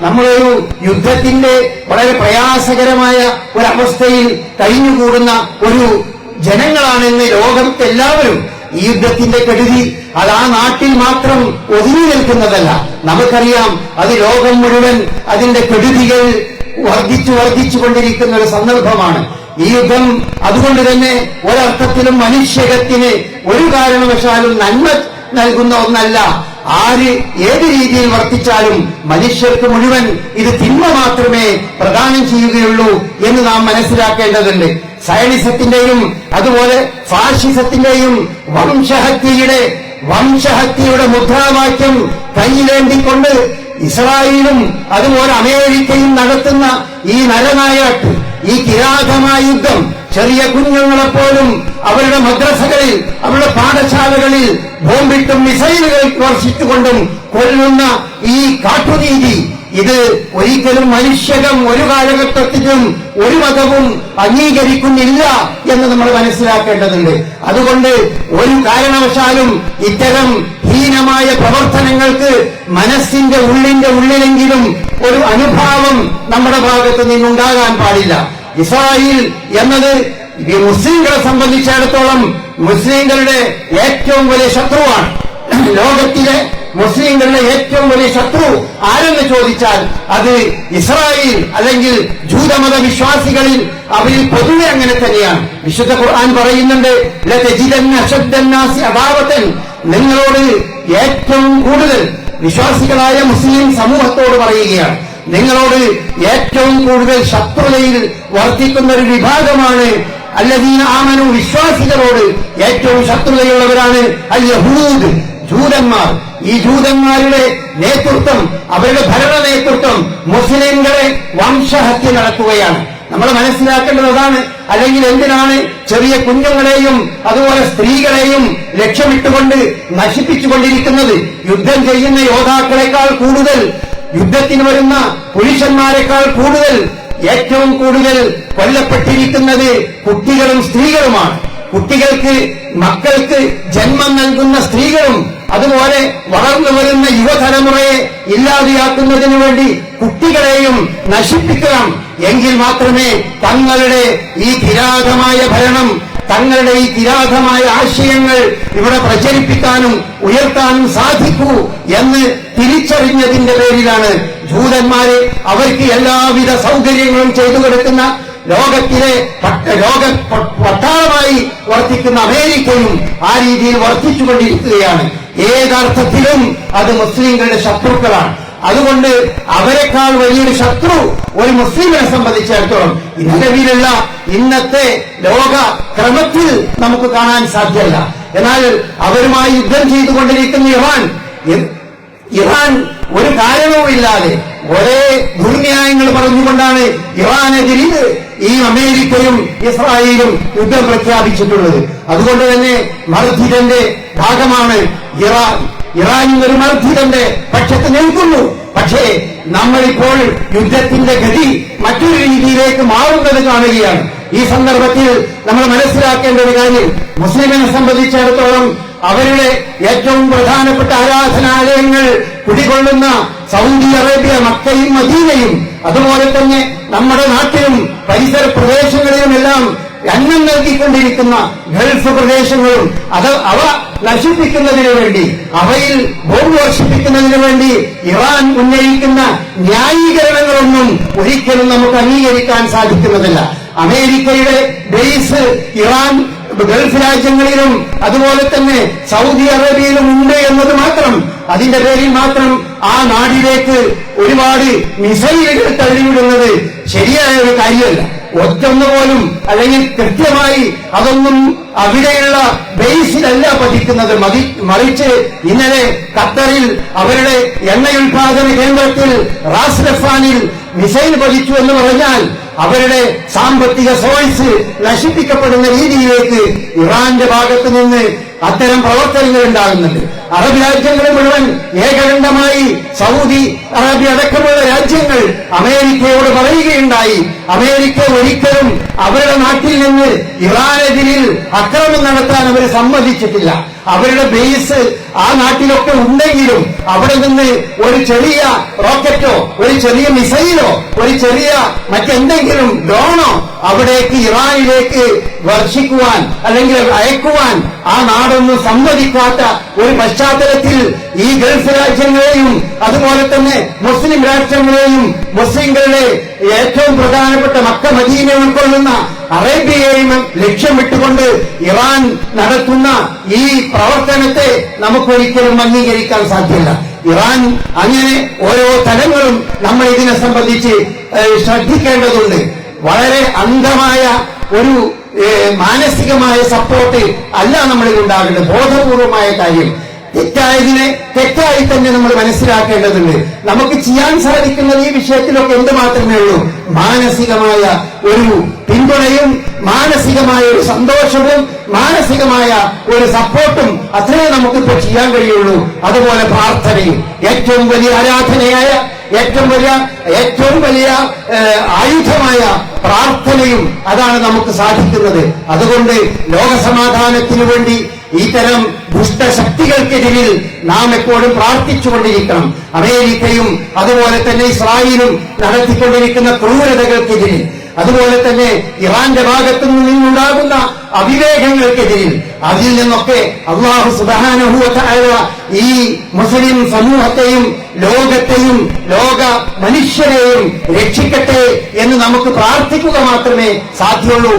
നമ്മളൊരു യുദ്ധത്തിന്റെ വളരെ പ്രയാസകരമായ ഒരവസ്ഥയിൽ കഴിഞ്ഞുകൂടുന്ന ഒരു ജനങ്ങളാണെന്ന് ലോകത്തെല്ലാവരും. ഈ യുദ്ധത്തിന്റെ കെടുതി അത് ആ നാട്ടിൽ മാത്രം ഒതുങ്ങി നിൽക്കുന്നതല്ല. നമുക്കറിയാം, അത് ലോകം മുഴുവൻ അതിന്റെ കെടുതികൾ വർദ്ധിച്ചുകൊണ്ടിരിക്കുന്ന ഒരു സന്ദർഭമാണ് ഈ യുദ്ധം. അതുകൊണ്ട് തന്നെ ഒരർത്ഥത്തിലും മനുഷ്യകത്തിന് ഒരു കാരണവശാലും നന്മ നൽകുന്ന ഒന്നല്ല. ആര് ഏത് രീതിയിൽ വർത്തിച്ചാലും മനുഷ്യർക്ക് മുഴുവൻ ഇത് തിന്മ മാത്രമേ പ്രദാനം ചെയ്യുകയുള്ളൂ എന്ന് നാം മനസ്സിലാക്കേണ്ടതുണ്ട്. സയനിസത്തിന്റെയും അതുപോലെ ഫാഷിസത്തിന്റെയും വംശഹത്യയുടെ മുദ്രാവാക്യം കയ്യിലേന്തിക്കൊണ്ട് ഇസ്രായേലും അതുപോലെ അമേരിക്കയും നടത്തുന്ന ഈ നരനായാട്ട്, ഈ കിരാതമായ യുദ്ധം, ചെറിയ കുഞ്ഞുങ്ങളെപ്പോലും അവരുടെ മദ്രസകളിൽ, അവരുടെ പാഠശാലകളിൽ ബോംബിട്ടും മിസൈലുകൾ വർഷിച്ചുകൊണ്ടും കൊല്ലുന്ന ഈ കാട്ടുനീതി, ഇത് ഒരിക്കലും മനുഷ്യകം ഒരു കാലഘട്ടത്തിലും ഒരു മതവും അംഗീകരിക്കുന്നില്ല എന്ന് നമ്മൾ മനസ്സിലാക്കേണ്ടതുണ്ട്. അതുകൊണ്ട് ഒരു കാരണവശാലും ഇത്തരം ഹീനമായ പ്രവർത്തനങ്ങൾക്ക് മനസ്സിന്റെ ഉള്ളിലെങ്കിലും ഒരു അനുഭാവം നമ്മുടെ ഭാഗത്ത് നിന്നുണ്ടാകാൻ പാടില്ല. ഇസ്രായേൽ എന്നത് മുസ്ലിങ്ങളെ സംബന്ധിച്ചിടത്തോളം മുസ്ലിങ്ങളുടെ ഏറ്റവും വലിയ ശത്രുവാണ്. ലോകത്തിലെ മുസ്ലിങ്ങളുടെ ഏറ്റവും വലിയ ശത്രു ആരെന്ന് ചോദിച്ചാൽ അത് ഇസ്രായേൽ അല്ലെങ്കിൽ ജൂതമത വിശ്വാസികളിൽ അവരിൽ പൊതുവെ അങ്ങനെ തന്നെയാണ്. വിശുദ്ധ ഖുർആൻ പറയുന്നുണ്ട്, ലതജിദന്ന അശദ്ദന്നാസി അദാവതൻ, നിങ്ങളോട് ഏറ്റവും കൂടുതൽ വിശ്വാസികളായ മുസ്ലിം സമൂഹത്തോട് പറയുകയാണ്, നിങ്ങളോട് ഏറ്റവും കൂടുതൽ ശത്രുതയിൽ വർത്തിക്കുന്ന ഒരു വിഭാഗമാണ് അല്ലദീന ആമനു, വിശ്വാസികളോട് ഏറ്റവും ശത്രുതയുള്ളവരാണ് അൽ യഹൂദ്, ജൂതന്മാർ. ഈ ജൂതന്മാരുടെ നേതൃത്വം, അവരുടെ ഭരണ നേതൃത്വം മുസ്ലിംകളെ വംശഹത്യ നടത്തുകയാണ്. നമ്മൾ മനസ്സിലാക്കേണ്ടത് അതാണ്. അല്ലെങ്കിൽ എന്തിനാണ് ചെറിയ കുഞ്ഞുങ്ങളെയും അതുപോലെ സ്ത്രീകളെയും ലക്ഷ്യമിട്ടുകൊണ്ട് നശിപ്പിച്ചുകൊണ്ടിരിക്കുന്നത്? യുദ്ധം ചെയ്യുന്ന യോദ്ധാക്കളെക്കാൾ കൂടുതൽ, യുദ്ധത്തിന് വരുന്ന പുരുഷന്മാരെക്കാൾ കൂടുതൽ, ഏറ്റവും കൂടുതൽ കൊല്ലപ്പെട്ടിരിക്കുന്നത് കുട്ടികളും സ്ത്രീകളുമാണ്. കുട്ടികൾക്ക്, മക്കൾക്ക് ജന്മം നൽകുന്ന സ്ത്രീകളും അതുപോലെ വളർന്നു വരുന്ന യുവതലമുറയെ ഇല്ലാതെയാക്കുന്നതിനു വേണ്ടി കുട്ടികളെയും നശിപ്പിക്കണം. എങ്കിൽ മാത്രമേ തങ്ങളുടെ ഈ കിരാതമായ ഭരണം, തങ്ങളുടെ ഈ കിരാതമായ ആശയങ്ങൾ ഇവിടെ പ്രചരിപ്പിക്കാനും ഉയർത്താനും സാധിക്കൂ എന്ന് തിരിച്ചറിഞ്ഞതിന്റെ പേരിലാണ് ജൂതന്മാരെ അവർക്ക് എല്ലാവിധ സൗകര്യങ്ങളും ചെയ്തു കൊടുക്കുന്ന ലോകത്തിലെ പട്ടാളമായി വർത്തിക്കുന്ന അമേരിക്കയും ആ രീതിയിൽ വർദ്ധിച്ചുകൊണ്ടിരിക്കുകയാണ്. ഏതർത്ഥത്തിലും അത് മുസ്ലിങ്ങളുടെ ശത്രുക്കളാണ്. അതുകൊണ്ട് അവരെക്കാൾ വലിയൊരു ശത്രു ഒരു മുസ്ലിമിനെ സംബന്ധിച്ചിടത്തോളം നിലവിലുള്ള ഇന്നത്തെ ലോക ക്രമത്തിൽ നമുക്ക് കാണാൻ സാധ്യമല്ല. എന്നാൽ അവരുമായി യുദ്ധം ചെയ്തുകൊണ്ടിരിക്കുന്ന ഇറാൻ ഒരു കാരണവുമില്ലാതെ ഒരേ ദുർന്യായങ്ങൾ പറഞ്ഞുകൊണ്ടാണ് ഇറാനെതിരിൽ ഈ അമേരിക്കയും ഇസ്രായേലും യുദ്ധം പ്രഖ്യാപിച്ചിട്ടുള്ളത്. അതുകൊണ്ട് തന്നെ മർദ്ദിതന്റെ ഭാഗമാണ് ഇറാൻ. ഇറാനും ഒരു മർദ്ദിതന്റെ പക്ഷത്ത് നിൽക്കുന്നു. പക്ഷേ നമ്മളിപ്പോൾ യുദ്ധത്തിന്റെ ഗതി മറ്റൊരു രീതിയിലേക്ക് മാറുന്നത് കാണുകയാണ്. ഈ സന്ദർഭത്തിൽ നമ്മൾ മനസ്സിലാക്കേണ്ട ഒരു കാര്യം, മുസ്ലിമിനെ സംബന്ധിച്ചിടത്തോളം അവരുടെ ഏറ്റവും പ്രധാനപ്പെട്ട ആരാധനാലയങ്ങൾ കുടികൊള്ളുന്ന സൗദി അറേബ്യ, മക്കയും മദീനയും അതുപോലെ തന്നെ നമ്മുടെ നാട്ടിലും പരിസര പ്രദേശങ്ങളിലുമെല്ലാം അന്നം നൽകിക്കൊണ്ടിരിക്കുന്ന ഗൾഫ് പ്രദേശങ്ങളും അവ നശിപ്പിക്കുന്നതിനു വേണ്ടി, അവയിൽ ബോംബ് വർഷിപ്പിക്കുന്നതിനു വേണ്ടി ഇറാൻ ഉന്നയിക്കുന്ന ന്യായീകരണങ്ങളൊന്നും ഒരിക്കലും നമുക്ക് അംഗീകരിക്കാൻ സാധിക്കുന്നതല്ല. അമേരിക്കയുടെ ബേസ് ഇറാൻ ഗൾഫ് രാജ്യങ്ങളിലും അതുപോലെ തന്നെ സൗദി അറേബ്യയിലും ഉണ്ട് എന്നത് മാത്രം, അതിന്റെ പേരിൽ മാത്രം ആ നാടിലേക്ക് ഒരുപാട് മിസൈലുകൾ തള്ളിവിടുന്നത് ശരിയായ ഒരു കാര്യമല്ല. ഒറ്റൊന്നുപോലും അല്ലെങ്കിൽ കൃത്യമായി അതൊന്നും അവിടെയുള്ള ബേസിലല്ല പതിക്കുന്നത്. മറിച്ച് ഇന്നലെ ഖത്തറിൽ അവരുടെ എണ്ണയുൽപാദന കേന്ദ്രത്തിൽ റാസ് ലഫാനിൽ മിസൈൽ പതിച്ചു എന്ന് പറഞ്ഞാൽ അവരുടെ സാമ്പത്തിക സോഴ്സ് നശിപ്പിക്കപ്പെടുന്ന രീതിയിലേക്ക് ഇറാന്റെ ഭാഗത്ത് നിന്ന് അത്തരം പ്രവർത്തനങ്ങൾ ഉണ്ടാകുന്നുണ്ട്. അറബ് രാജ്യങ്ങൾ മുഴുവൻ ഏകകണ്ഠമായി സൗദി അറേബ്യ അടക്കമുള്ള രാജ്യങ്ങൾ അമേരിക്കയോട് പറയുകയുണ്ടായി, അമേരിക്ക ഒരിക്കലും അവരുടെ നാട്ടിൽ നിന്ന് ഇറാനെതിരിൽ അക്രമം നടത്താൻ അവർ സമ്മതിച്ചിട്ടില്ല. അവരുടെ ബേസ് ആ നാട്ടിലൊക്കെ ഉണ്ടെങ്കിലും അവിടെ നിന്ന് ഒരു ചെറിയ റോക്കറ്റോ ഒരു ചെറിയ മിസൈലോ ഒരു ചെറിയ മറ്റെന്തെങ്കിലും ഡ്രോണോ അവിടേക്ക് ഇറാനിലേക്ക് വർഷിക്കുവാൻ അല്ലെങ്കിൽ അയക്കുവാൻ ആ നാടൊന്നും സമ്മതിക്കാത്ത ഒരു പശ്ചാത്തലത്തിൽ ഈ ഗൾഫ് രാജ്യങ്ങളെയും അതുപോലെ തന്നെ മുസ്ലിം രാഷ്ട്രങ്ങളെയും മുസ്ലിങ്ങളുടെ ഏറ്റവും പ്രധാനപ്പെട്ട മക്ക മദീന ഉൾക്കൊള്ളുന്ന അറേബ്യയെയും ലക്ഷ്യമിട്ടുകൊണ്ട് ഇറാൻ നടത്തുന്ന ഈ പ്രവർത്തനത്തെ നമുക്കൊരിക്കലും അംഗീകരിക്കാൻ സാധ്യമല്ല. ഇറാൻ അങ്ങനെ ഓരോ തലങ്ങളും നമ്മൾ ഇതിനെ സംബന്ധിച്ച് ശ്രദ്ധിക്കേണ്ടതുണ്ട്. വളരെ അന്ധമായ ഒരു മാനസികമായ സപ്പോർട്ട് അല്ല നമ്മളിൽ ഉണ്ടാകേണ്ടത്, ബോധപൂർവമായ കാര്യം. തെറ്റായതിനെ തെറ്റായി തന്നെ നമ്മൾ മനസ്സിലാക്കേണ്ടതുണ്ട്. നമുക്ക് ചെയ്യാൻ സാധിക്കുന്നത് ഈ വിഷയത്തിലൊക്കെ എന്ത് മാത്രമേ ഉള്ളൂ, മാനസികമായ ഒരു പിന്തുണയും മാനസികമായ ഒരു സന്തോഷവും മാനസികമായ ഒരു സപ്പോർട്ടും അത്രേ നമുക്കിപ്പോൾ ചെയ്യാൻ കഴിയുള്ളൂ. അതുപോലെ പ്രാർത്ഥനയും ഏറ്റവും വലിയ ആരാധനയായ ഏറ്റവും വലിയ ആയുധമായ പ്രാർത്ഥനയും അതാണ് നമുക്ക് സാധിക്കുന്നത്. അതുകൊണ്ട് ലോകസമാധാനത്തിനു വേണ്ടി ഇത്തരം ദുഷ്ടശക്തികൾക്കെതിരിൽ നാം എപ്പോഴും പ്രാർത്ഥിച്ചുകൊണ്ടിരിക്കണം. അമേരിക്കയും അതുപോലെ തന്നെ ഇസ്രായേലും നടത്തിക്കൊണ്ടിരിക്കുന്ന ക്രൂരതകൾക്കെതിരിൽ, അതുപോലെ തന്നെ ഇറാന്റെ ഭാഗത്തു നിന്നുണ്ടാകുന്ന അവിവേകങ്ങൾക്കെതിരിൽ, അതിൽ നിന്നൊക്കെ അല്ലാഹു സുബ്ഹാനഹു വ തആല ഈ മുസ്ലിം സമൂഹത്തെയും ലോകത്തെയും ലോക മനുഷ്യരെയും രക്ഷിക്കട്ടെ എന്ന് നമുക്ക് പ്രാർത്ഥിക്കുക മാത്രമേ സാധ്യമുള്ളൂ.